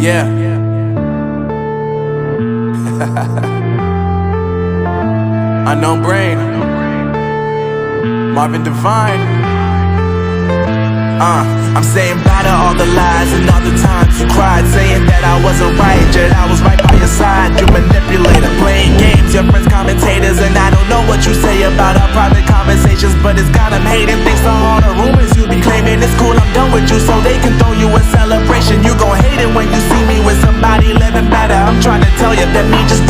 Yeah. Unknown Brain, Marvin Divine. I'm saying bye to all the lies and all the times you cried, saying that I wasn't right, yet I was right by your side. You manipulator, playing games, your friends commentators, and I don't know what you say about our private conversations, but it's got them hating. Thanks to all the rumors you be claiming. It's cool, I'm done with you, so they can throw you a celebration. You gon' hate it when you see me with somebody living better. I'm trying to tell you that me just